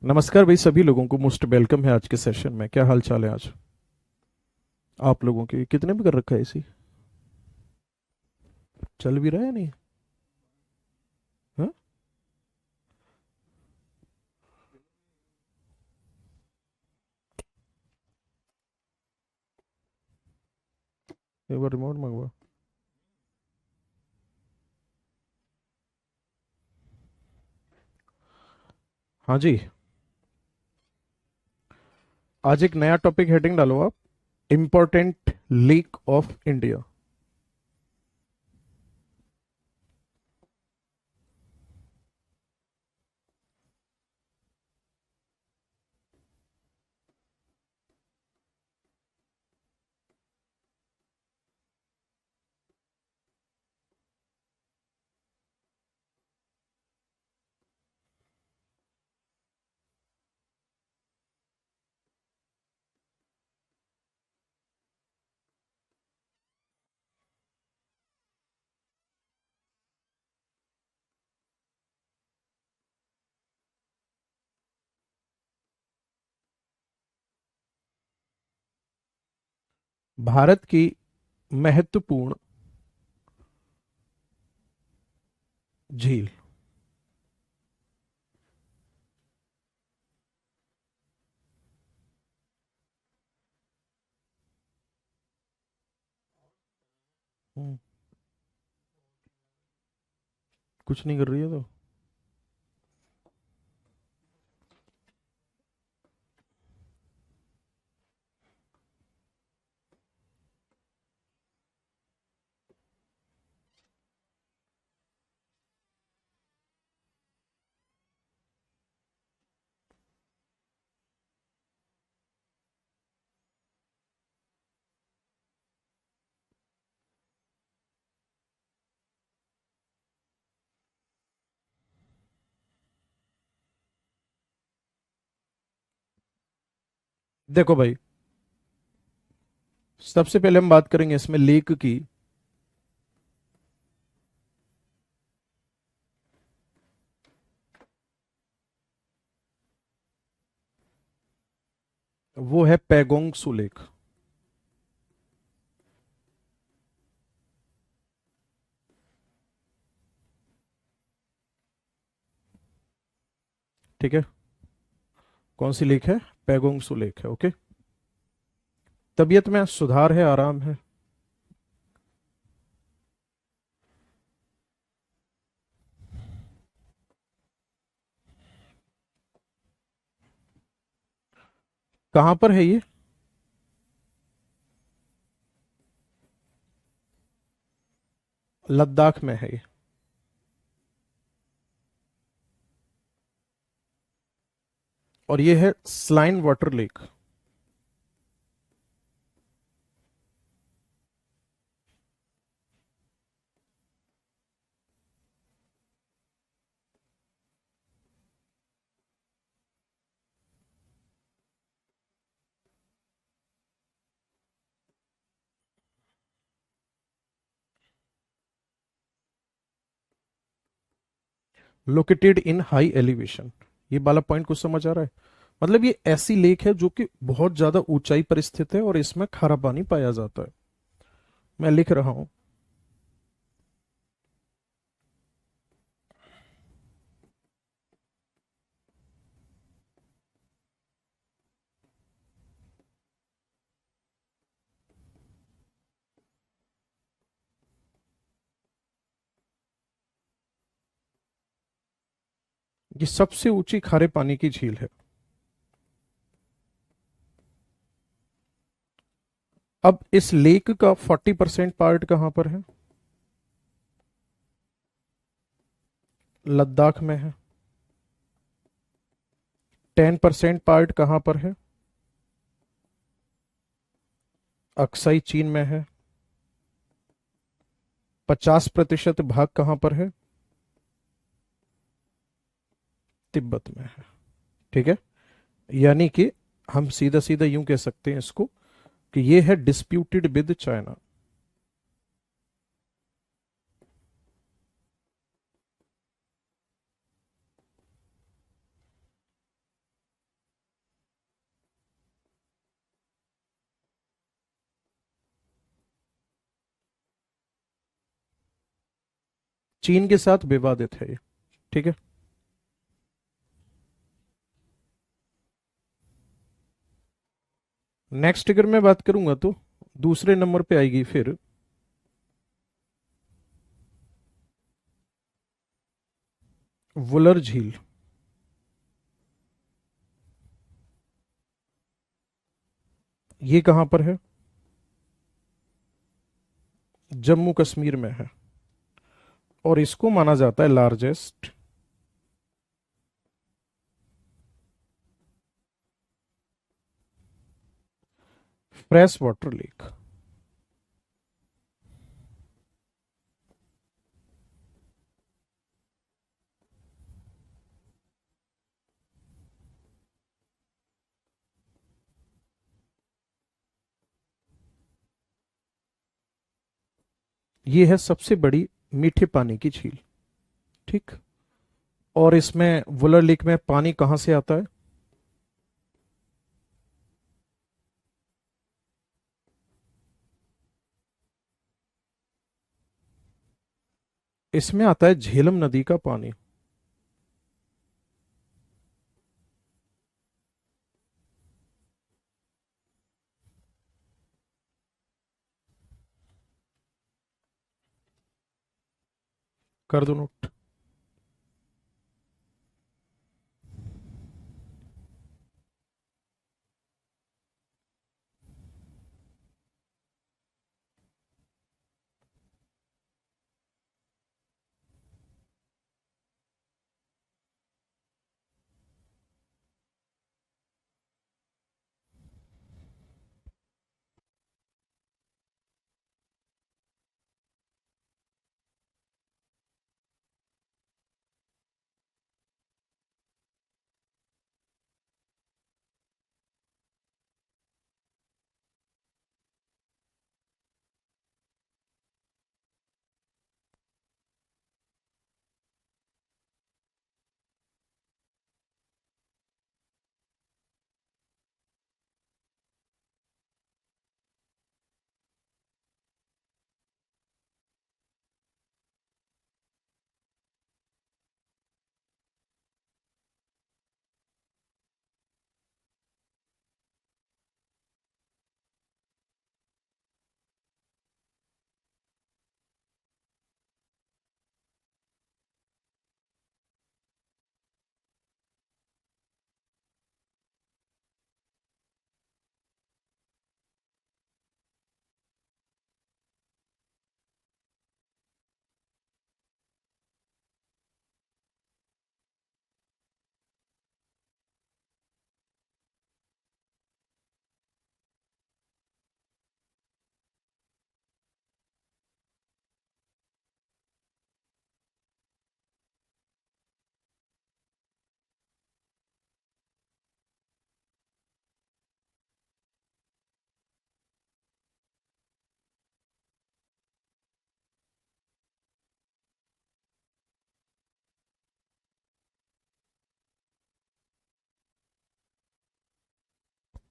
नमस्कार भाई, सभी लोगों को मोस्ट वेलकम है आज के सेशन में। क्या हाल चाल है आज आप लोगों के? कितने में कर रखा है इसी? चल भी रहा है नहीं? हाँ, एक बार रिमोट मंगवा। हाँ जी। आज एक नया टॉपिक हेडिंग डालो आप, important leak of India. Bharat की महत्वपूर्ण झील। हम्म, कुछ नहीं कर रही है तो? देखो भाई, सबसे पहले हम बात करेंगे इसमें लेक की। वो है पैगोंग सू लेक। ठीक है। कौन सी लेक है? पैगोंग सू लेक है। ओके। तबीयत में सुधार है, आराम है? कहां पर है ये? लद्दाख में है ये। और ये है saline water lake. Located in high elevation. ये वाला पॉइंट कुछ समझ आ रहा है? मतलब ये ऐसी लेक है जो कि बहुत ज्यादा ऊंचाई पर स्थित है और इसमें खारा पानी पाया जाता है। मैं लिख रहा हूं। ये सबसे ऊंची खारे पानी की झील है। अब इस लेक का 40% पार्ट कहां पर है? लद्दाख में है। 10% पार्ट कहां पर है? अक्साई चीन में है। 50% भाग कहां पर है? तिब्बत में है। ठीक है। यानी कि हम सीधा सीधा यूं कह सकते हैं इसको कि ये है डिस्प्यूटेड विद चाइना। चीन के साथ विवादित है ये। ठीक है। नेक्स्ट अगर मैं बात करूंगा तो दूसरे नंबर पे आएगी फिर वुलर झील। ये कहां पर है? जम्मू कश्मीर में है। और इसको माना जाता है लार्जेस्ट फ्रेश वाटर लेक। ये है सबसे बड़ी मीठे पानी की झील। ठीक। और इसमें वुलर लेक में पानी कहां से आता है? इसमें आता है झेलम नदी का पानी। कर दो नोट।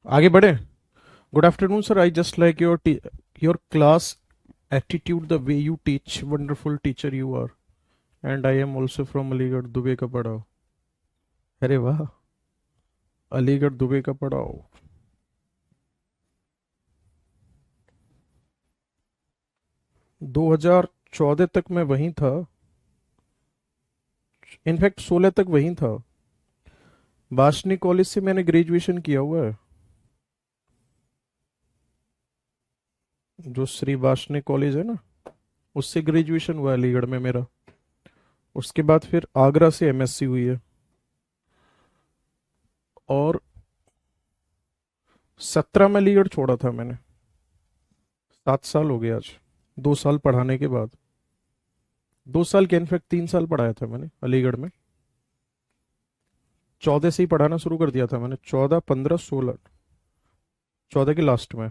आगे बढ़े। Good afternoon sir, I just like your class attitude, the way you teach, wonderful teacher you are. And I am also from Aligarh, Dubey का पढ़ाओ। अरे वाह, अलीगढ़ दुबे का पढ़ाओ। 2014 तक मैं वहीं था। इनफैक्ट 16 तक वहीं था। बाशनी कॉलेज से मैंने ग्रेजुएशन किया हुआ है। जो श्री बाशनी कॉलेज है ना, उससे ग्रेजुएशन हुआ है अलीगढ़ में मेरा। उसके बाद फिर आगरा से एमएससी हुई है। और 17 में अलीगढ़ छोड़ा था मैंने। 7 साल हो गए आज। 2 साल पढ़ाने के बाद। 2 साल के इनफैक्ट 3 साल पढ़ाया था मैंने अलीगढ़ में। 14 से ही पढ़ाना शुरू कर दिया था मैंने, 14, 15, 16। 14 के लास्ट में।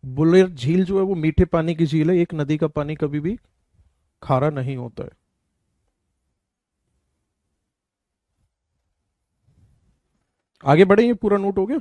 बुलेर झील जो है वो मीठे पानी की झील है। एक नदी का पानी कभी भी खारा नहीं होता है। आगे बढ़े, ये पूरा नोट हो गया।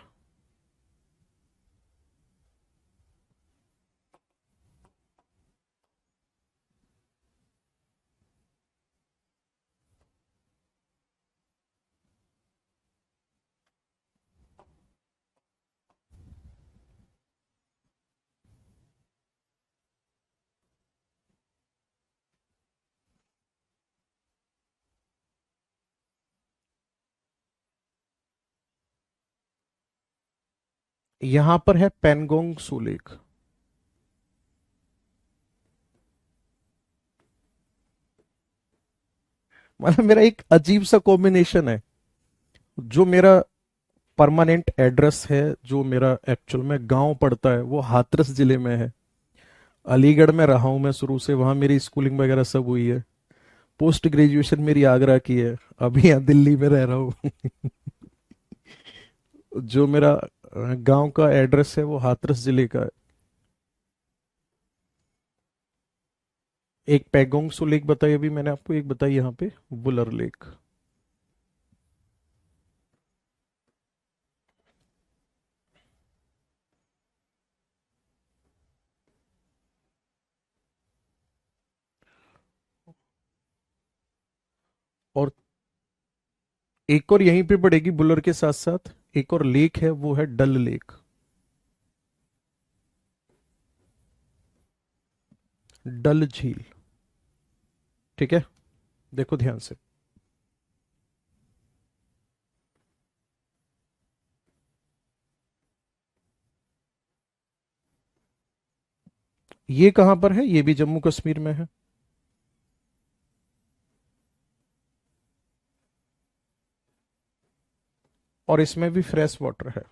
यहां पर है पेंगोंग सू लेक। मतलब मेरा एक अजीब सा कॉम्बिनेशन है। जो मेरा परमानेंट एड्रेस है, जो मेरा एक्चुअल में गांव पड़ता है, वो हाथरस जिले में है। अलीगढ़ में रहा हूं मैं शुरू से, वहां मेरी स्कूलिंग वगैरह सब हुई है। पोस्ट ग्रेजुएशन मेरी आगरा की है। अभी यहाँ दिल्ली में रह रहा हूँ। जो मेरा गांव का एड्रेस है वो हाथरस जिले का है। एक पैगोंग सो लेक बताई अभी मैंने आपको, एक बताई यहाँ पे बुलर लेक। और एक और यहीं पे पड़ेगी बुलर के साथ साथ, एक और लेक है, वो है डल लेक। डल झील। ठीक है, देखो ध्यान से। ये कहां पर है? ये भी जम्मू कश्मीर में है। और इसमें भी फ्रेश वाटर है।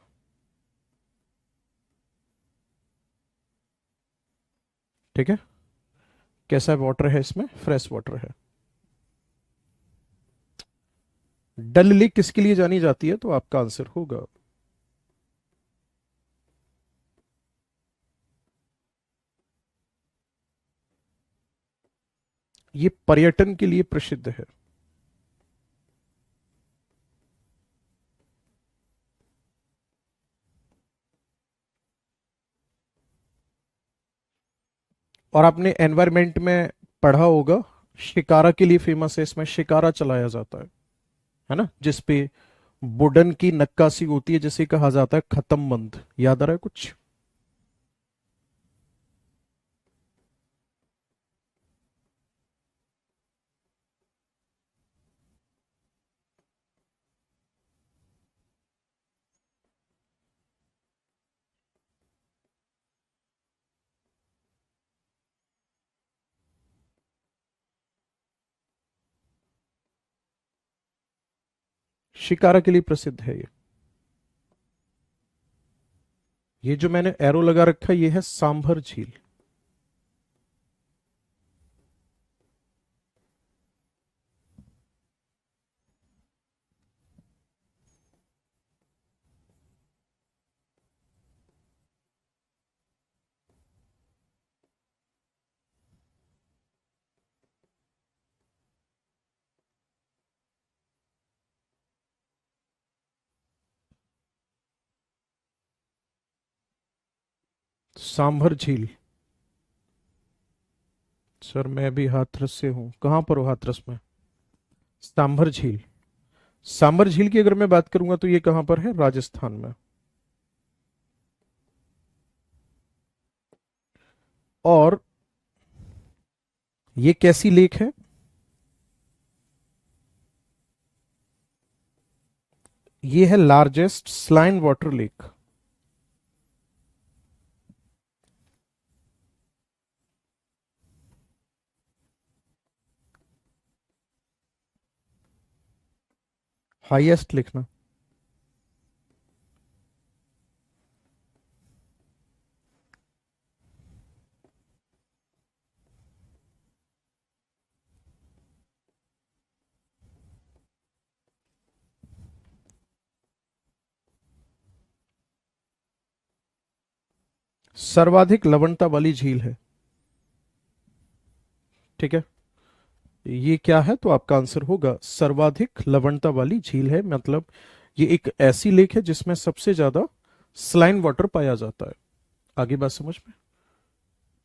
ठीक है, कैसा वाटर है इसमें? फ्रेश वाटर है। डल लेक किसके लिए जानी जाती है, तो आपका आंसर होगा, ये पर्यटन के लिए प्रसिद्ध है। और आपने एनवायरमेंट में पढ़ा होगा, शिकारा के लिए फेमस है, इसमें शिकारा चलाया जाता है ना, जिसपे वुडन की नक्काशी होती है, जिसे कहा जाता है खत्म बंद। याद आ रहा है कुछ? शिकारा के लिए प्रसिद्ध है ये। ये जो मैंने एरो लगा रखा है, ये है सांभर झील। सांभर झील। सर मैं भी हाथरस से हूँ। कहाँ पर हो हाथरस में? सांभर झील। सांभर झील की अगर मैं बात करूंगा तो ये कहां पर है? राजस्थान में। और ये कैसी लेक है? ये है largest saline water lake. Highest लिखना। सर्वाधिक लवणता वाली झील है। ठीक है, ये क्या है, तो आपका आंसर होगा सर्वाधिक लवणता वाली झील है। मतलब ये एक ऐसी लेक है जिसमें सबसे ज्यादा स्लाइन वाटर पाया जाता है। आगे बात समझ में?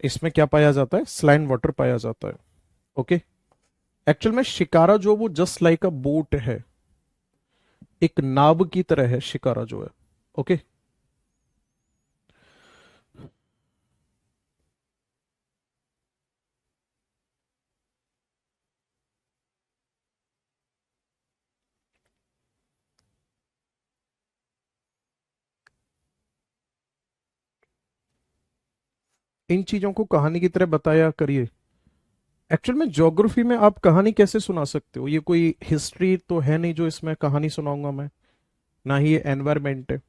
इसमें क्या पाया जाता है? स्लाइन वाटर पाया जाता है। ओके। एक्चुअल में शिकारा जो वो जस्ट लाइक अ बोट है, एक नाव की तरह है शिकारा जो है। ओके। इन चीजों को कहानी की तरह बताया करिए। एक्चुअल में ज्योग्राफी में आप कहानी कैसे सुना सकते हो? ये कोई हिस्ट्री तो है नहीं जो इसमें कहानी सुनाऊंगा मैं, ना ही ये एनवायरमेंट है।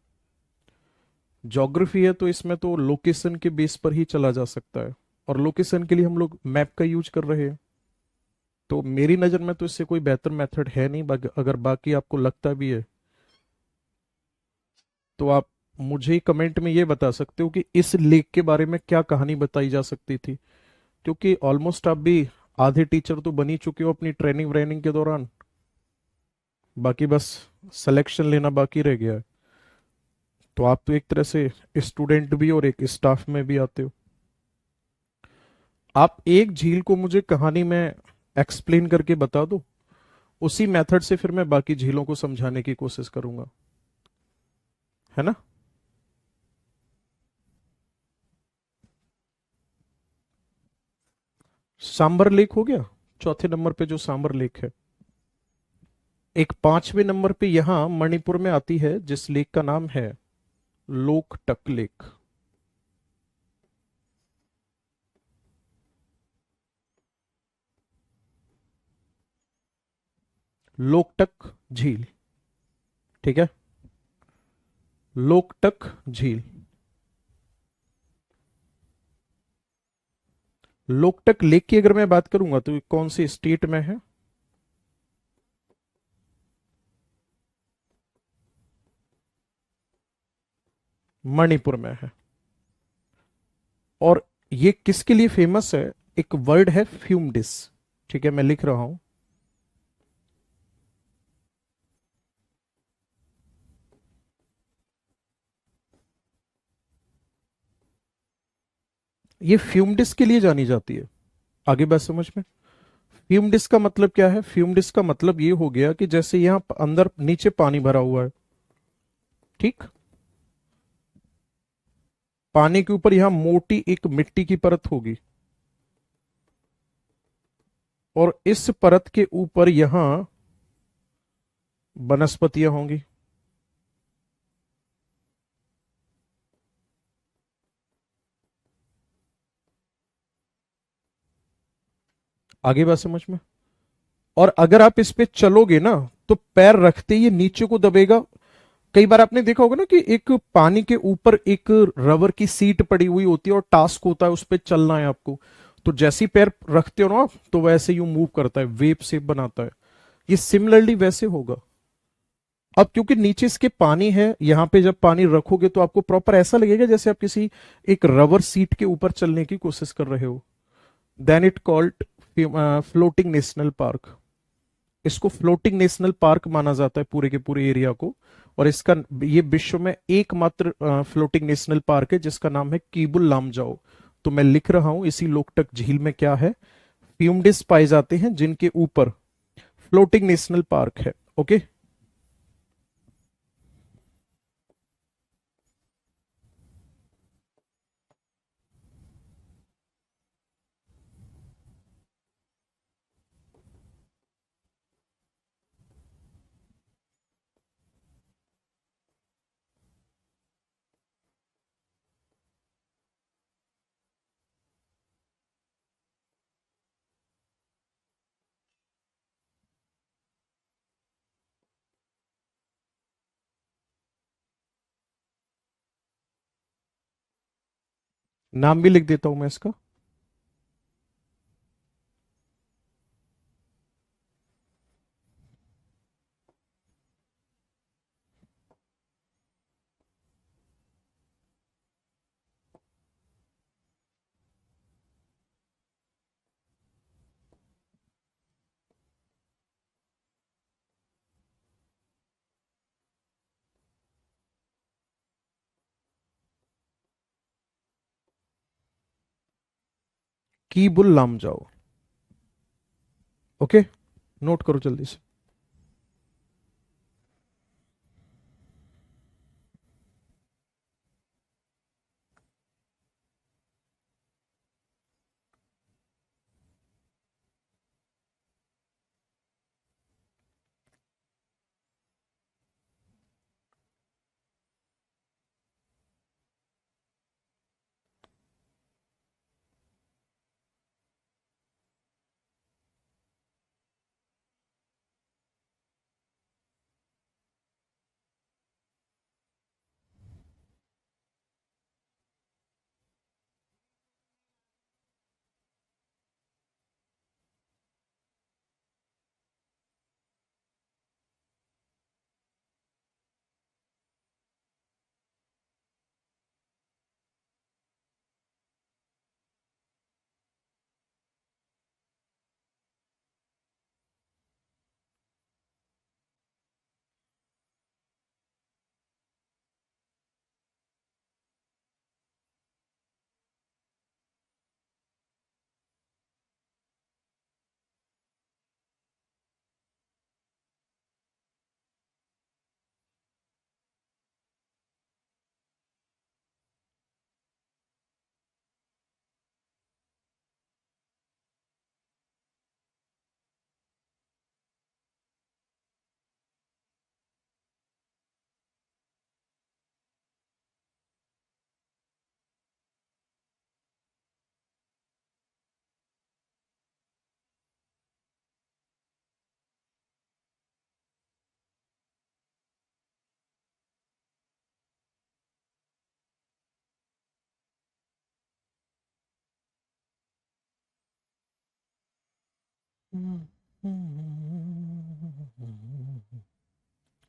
ज्योग्राफी है तो इसमें तो लोकेशन के बेस पर ही चला जा सकता है, और लोकेशन के लिए हम लोग मैप का यूज कर रहे हैं। तो मेरी नज़र में तो इससे कोई बेहतर मेथड है नहीं। अगर बाकी आपको लगता भी है तो आप मुझे कमेंट में ये बता सकते हो कि इस लेख के बारे में क्या कहानी बताई जा सकती थी। क्योंकि ऑलमोस्ट आप भी आधे टीचर तो बन ही चुके हो अपनी ट्रेनिंग व्रेनिंग के दौरान। बाकी बस सिलेक्शन लेना बाकी रह गया है। तो आप तो एक तरह से स्टूडेंट भी और एक स्टाफ में भी आते हो। आप एक झील को मुझे कहानी में एक्सप्लेन करके बता दो, उसी मेथड से फिर मैं बाकी झीलों को समझाने की कोशिश करूंगा। है ना? सांबर लेक हो गया चौथे नंबर पे, जो सांबर लेक है। एक पांचवें नंबर पे यहां मणिपुर में आती है जिस लेक का नाम है लोकटक लेक। लोकटक झील। ठीक है। लोकटक झील। लोकटक लेक की अगर मैं बात करूंगा तो ये कौन सी स्टेट में है? मणिपुर में है। और ये किसके लिए फेमस है? एक वर्ड है फ्यूमडिस। ठीक है, मैं लिख रहा हूं। ये फ्यूमडिस के लिए जानी जाती है। आगे बात समझ में? फ्यूमडिस का मतलब क्या है? फ्यूमडिस का मतलब ये हो गया कि जैसे यहां अंदर नीचे पानी भरा हुआ है, ठीक, पानी के ऊपर यहां मोटी एक मिट्टी की परत होगी, और इस परत के ऊपर यहां वनस्पतियां होंगी। आगे बात समझ में? और अगर आप इस पे चलोगे ना तो पैर रखते ही ये नीचे को दबेगा। कई बार आपने देखा होगा ना कि एक पानी के ऊपर एक रबर की सीट पड़ी हुई होती है और टास्क होता है उस पे चलना है आपको। तो जैसे ही पैर रखते हो ना आप, तो वैसे यूं मूव करता है, वेव शेप बनाता है। ये सिमिलरली वैसे होगा। अब क्योंकि नीचे इसके पानी है, यहां पे जब पानी रखोगे तो आपको प्रॉपर ऐसा लगेगा जैसे आप किसी एक रबर सीट के ऊपर चलने की कोशिश कर रहे हो। Then it called floating national park. इसको फ्लोटिंग नेशनल पार्क माना जाता है पूरे के पूरे एरिया को। और इसका ये विश्व में एकमात्र फ्लोटिंग नेशनल पार्क है जिसका नाम है कीबुल लामजाओ। तो मैं लिख रहा हूं, इसी लोकटक झील में क्या है? फ्यूमडिस पाए जाते हैं जिनके ऊपर फ्लोटिंग नेशनल पार्क है। ओके। नाम भी लिख देता हूं मैं इसका। की बुल लाम जाओ। ओके, नोट करो जल्दी से।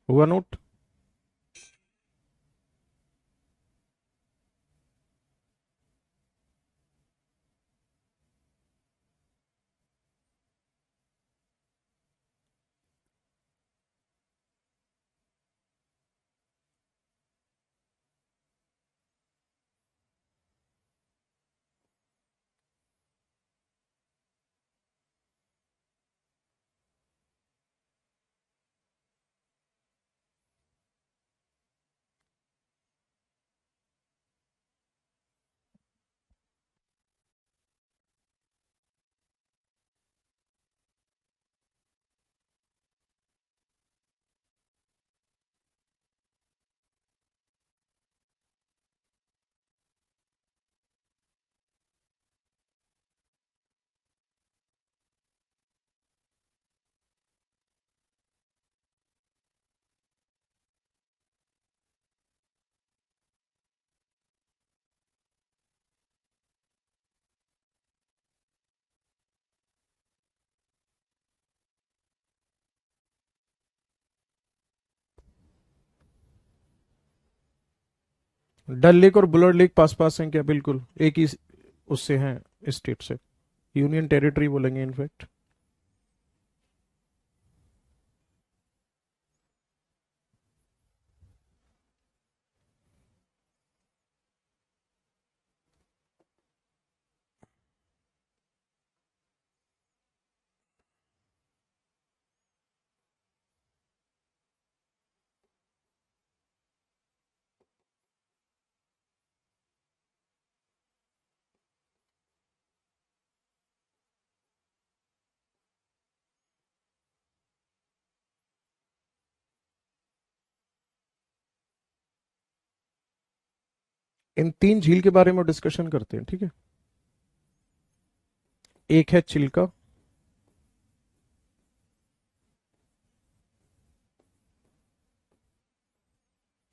हुआ नोट? डल लेक और बुलर लेक पास पास हैं क्या? बिल्कुल एक ही उससे हैं, स्टेट से। यूनियन टेरिटरी बोलेंगे इनफैक्ट। इन तीन झील के बारे में डिस्कशन करते हैं, ठीक है। एक है चिल्का,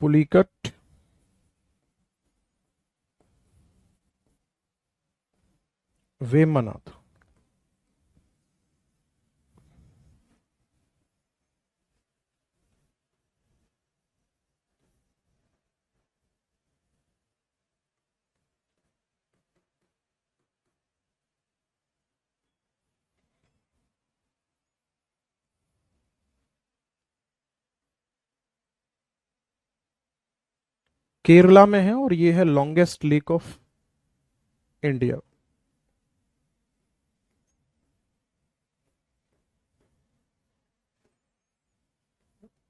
पुलिकट, वेमनाथ। केरला में है और ये है लॉन्गेस्ट लेक ऑफ इंडिया।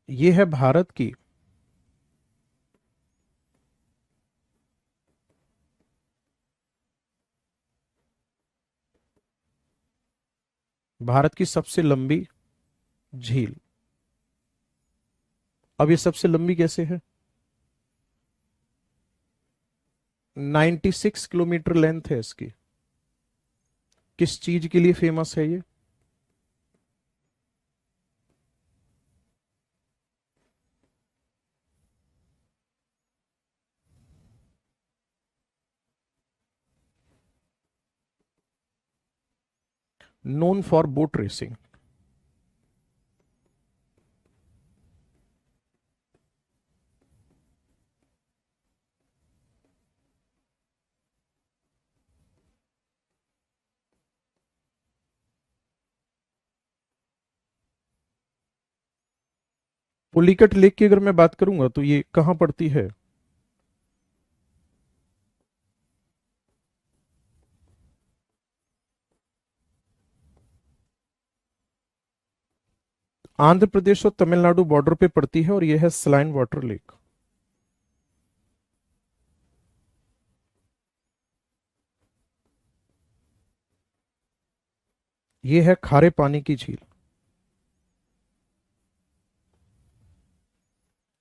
ये है भारत की सबसे लंबी झील। अब ये सबसे लंबी कैसे है? 96 किलोमीटर लेंथ है इसकी। किस चीज के लिए फेमस है ये? Known for boat racing. Pulicat lake की अगर मैं बात करूंगा तो ये कहां पड़ती है? आंध्र प्रदेश और तमिलनाडु बॉर्डर पे पड़ती है और यह है स्लाइन वाटर लेक। ये है खारे पानी की झील।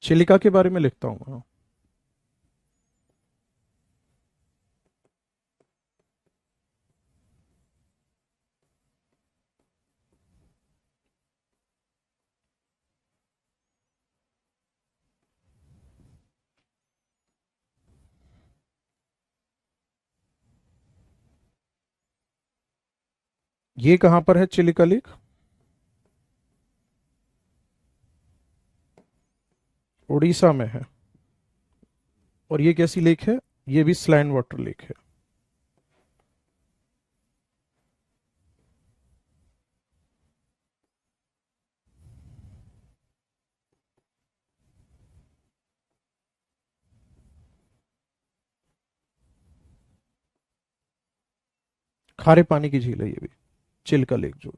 चिलिका के बारे में लिखता हूं मैं। ये कहां पर है चिलिका लेक? उड़ीसा में है। और ये कैसी लेक है? ये भी स्लाइन वाटर लेक है। खारे पानी की झील है ये भी, चिल्का लेक जो।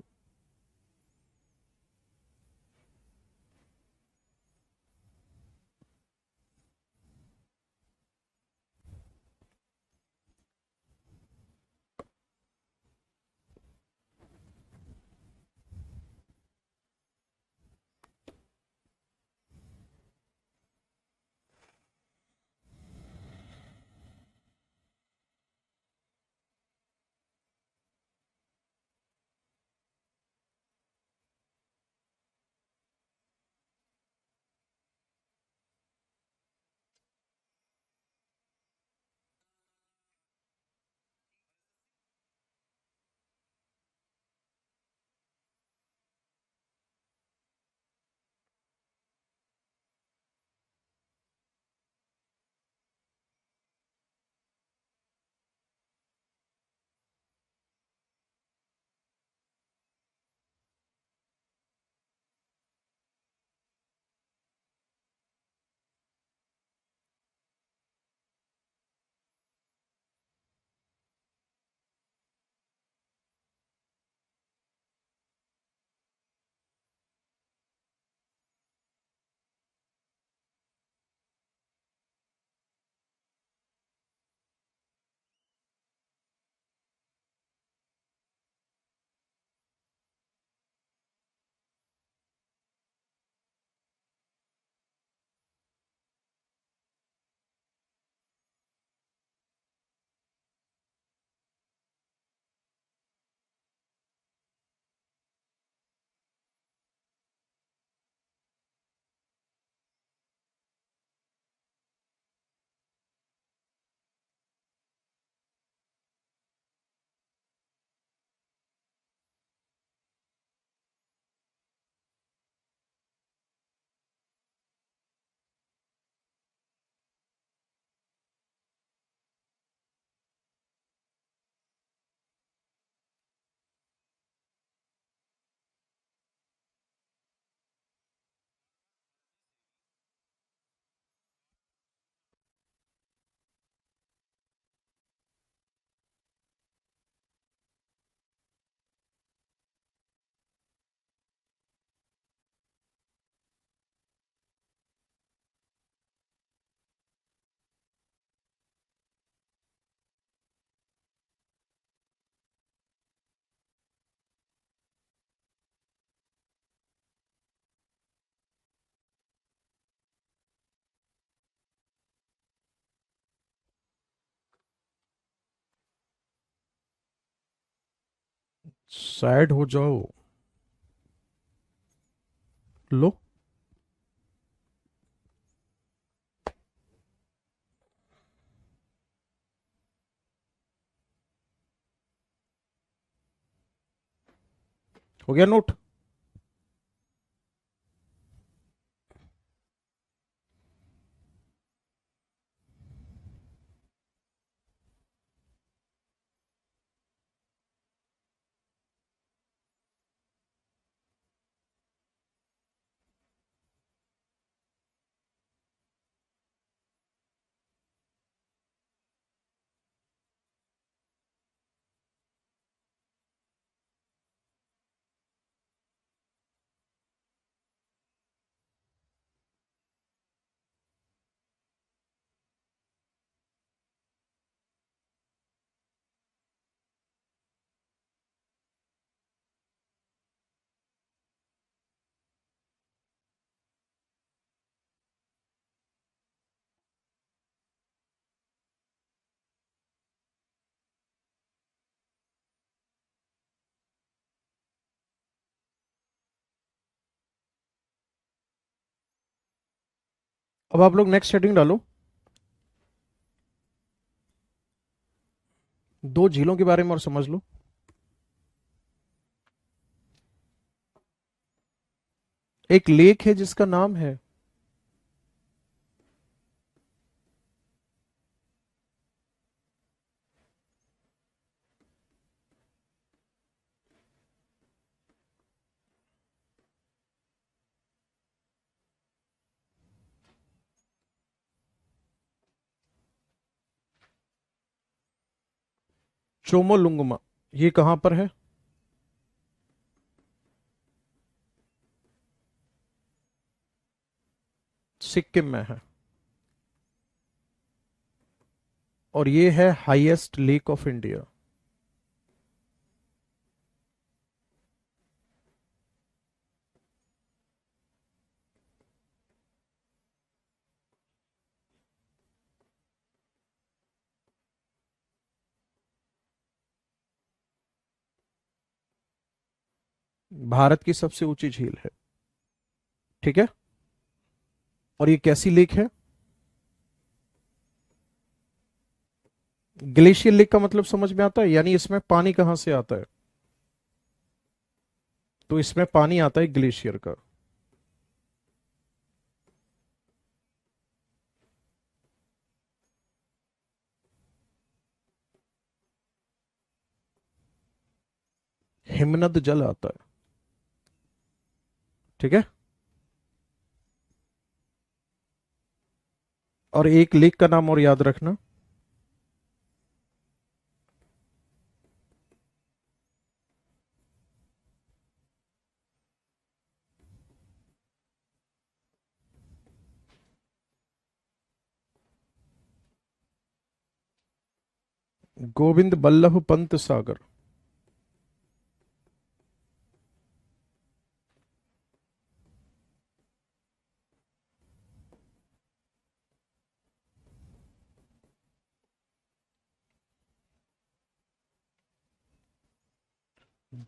सैड हो जाओ। लो। हो गया नोट। अब आप लोग नेक्स्ट हेडिंग डालो। दो झीलों के बारे में और समझ लो। एक लेक है जिसका नाम है चोमोलुंगमा। ये कहां पर है? सिक्किम में है। और ये है highest lake of India. Bharat की सबसे ऊंची झील है। ठीक है। और ये कैसी लेक है? ग्लेशियर लेक का मतलब समझ में आता है, यानी इसमें पानी कहां से आता है? तो इसमें पानी आता है ग्लेशियर का। हिमनद जल आता है। ठीक है। और एक लेक का नाम और याद रखना। गोविंद बल्लभ पंत सागर।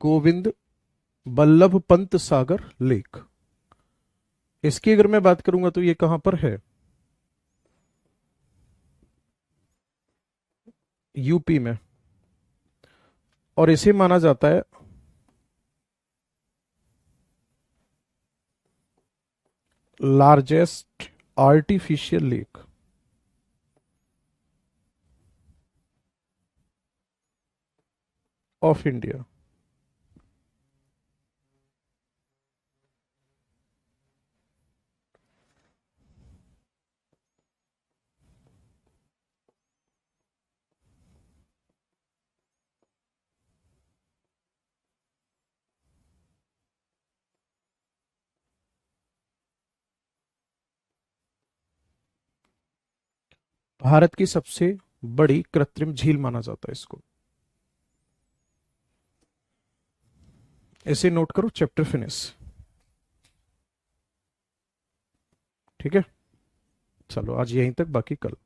गोविंद बल्लभ पंत सागर लेक। इसकी अगर मैं बात करूंगा तो ये कहां पर है? यूपी में। और इसे माना जाता है largest artificial lake of India. Bharat की सबसे बड़ी कृत्रिम झील माना जाता है इसको। इसे नोट करो, चैप्टर फिनिश। ठीक है। चलो आज यहीं तक, बाकी कल।